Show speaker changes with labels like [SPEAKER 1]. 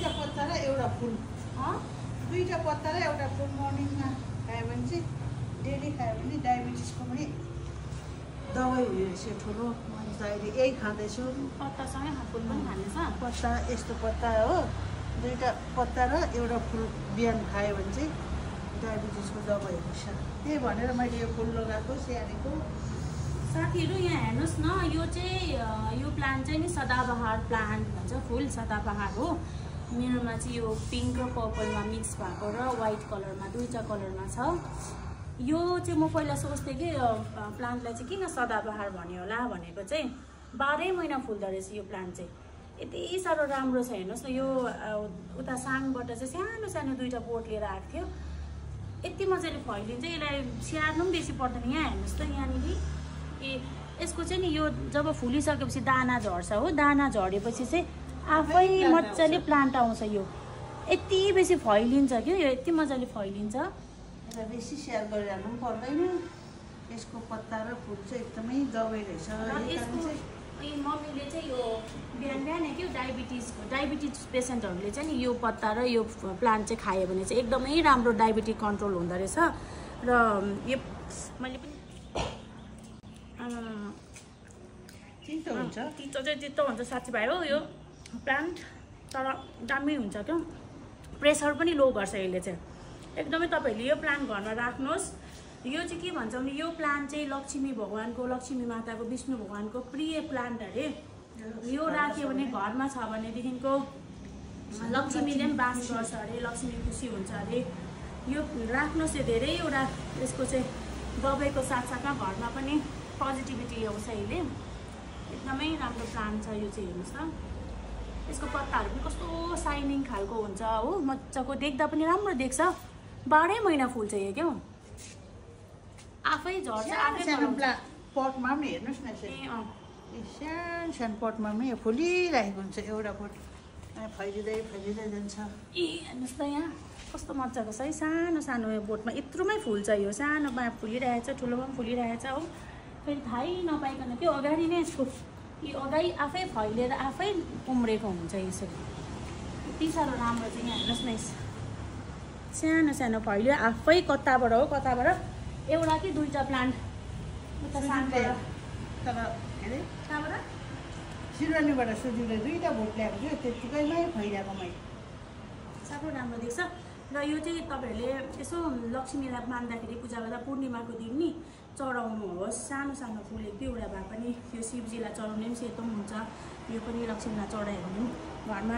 [SPEAKER 1] दुईटा पत्ता र एउटा फुल दुईटा पत्ता र एउटा फुल मर्निङमा खायो भने चाहिँ डेली खायो भने डायबिटिसको पनि दबाई हुने रहेछ ठुलो। मैले त अहिले यही खाँदैछु।
[SPEAKER 2] पत्तासँगै फुल पनि खानेछ।
[SPEAKER 1] पत्ता यस्तो पत्ता हो, दुईटा पत्ता र एउटा फुल बिहान खायो भने चाहिँ डायबिटिसको दबाई हुन्छ। त्यही भनेर मैले यो फुल लगाएको स्याहारेको।
[SPEAKER 2] साथीहरू यहाँ हेर्नुहोस् न, यो चाहिँ यो प्लान्ट चाहिँ नि सदाबहार प्लान्ट भन्छ, फुल सदाबहार हो। मेरोमा चाहिँ यो पिङ्क र पर्पलमा मिक्स भएको र वाइट कलरमा दुईटा कलरमा छ। यो चाहिँ म पहिला सोच्थेँ कि प्लान्टलाई चाहिँ किन सदाबहार भन्यो होला भनेको चाहिँ 12 महिना फुल्दो रहेछ यो प्लान्ट चाहिँ। यति साह्रो राम्रो छ हेर्नुहोस् न। यो उता साङबाट चाहिँ सानो सानो दुईटा बोट लिएर आएको थियो। यति मजाले फैलिन्छ, यसलाई स्याहार्नु पनि बेसी पर्दैन। यहाँ हेर्नुहोस् त, यहाँनिर यसको चाहिँ नि यो जब फुलिसकेपछि दाना झर्छ हो, दाना झरेपछि चाहिँ आफै मजाले प्लान्ट आउँछ। यो यति बेसी फैलिन्छ कि यो यति मजाले फैलिन्छ।
[SPEAKER 1] यसलाई बेसी स्याहार गरिरहनु पनि पर्दैन। यसको पत्ता र फुल चाहिँ एकदमै दबाई रहेछ।
[SPEAKER 2] मम्मीले चाहिँ यो बिहान बिहान कि डायबिटिज पेसेन्टहरूले चाहिँ नि यो पत्ता र यो प्लान्ट चाहिँ खायो भने चाहिँ एकदमै राम्रो डायबिटिज कन्ट्रोल हुँदो रहेछ। र यो मैले पनि
[SPEAKER 1] चित्तो हुन्छ,
[SPEAKER 2] चित्तो हुन्छ साथीभाइ हो यो प्लान्ट। तर दामी हुन्छ क्या, प्रेसर पनि लो गर्छ यसले चाहिँ। एकदमै तपाईँहरूले यो प्लान्ट घरमा राख्नुहोस्। यो चाहिँ के भन्छ भने यो प्लान्ट चाहिँ लक्ष्मी भगवानको, लक्ष्मी माताको, विष्णु भगवानको प्रिय प्लान्ट अरे। यो राख्यो भने घरमा छ भनेदेखिको लक्ष्मीले पनि बास गर्छ अरे, लक्ष्मी खुसी हुन्छ अरे। यो राख्नुहोस्। यो धेरैवटा यसको चाहिँ दबाईको साथसाथमा घरमा पनि पोजिटिभिटी ल्याउँछ यसले। एकदमै राम्रो प्लान्ट छ यो चाहिँ। हेर्नुहोस् न, यसको पत्ताहरू पनि कस्तो साइनिङ खालको हुन्छ हो, मजाको देख्दा पनि राम्रो देख्छ। 12 महिना फुल्छ यो क्या, आफै झर्छ।
[SPEAKER 1] सानो पटमा पनि हेर्नुहोस् न, सानो सानो पटमा पनि यो फुलिरहेको हुन्छ। एउटा पट फैलिँदै जान्छ।
[SPEAKER 2] हेर्नुहोस् त, यहाँ कस्तो मजाको छ है। सानो सानो यो बोटमा यत्रोमै फुल्छ यो। सानोमा फुलिरहेछ, ठुलोमा पनि फुलिरहेछ हो। फेरि थाहै नपाइकन त्यो अगाडि नै यसको यो अगाडि आफै फैलिएर आफै उम्रेको हुन्छ यसरी। यति साह्रो राम्रो चाहिँ यहाँ हेर्नुहोस् न, सानो सानो फैलियो आफै। कताबाट हो, कताबाट एउटा कि दुईटा प्लान्ट उता सानबाट
[SPEAKER 1] सिरानीबाट सुजुले दुईटा बोट ल्याएको थियो, त्यतिकैमै फैलिएको मैले।
[SPEAKER 2] साह्रो राम्रो देख्छ। र यो चाहिँ तपाईँहरूले यसो लक्ष्मीलाई मान्दाखेरि पूजा गर्दा पूर्णिमाको दिन नि चढाउनुहोस्। सानो सानो फुल 1-2वटा भए पनि यो शिवजीलाई चढाउने पनि सेतो पनि हुन्छ। यो पनि लक्ष्मीलाई चढायो भने घरमा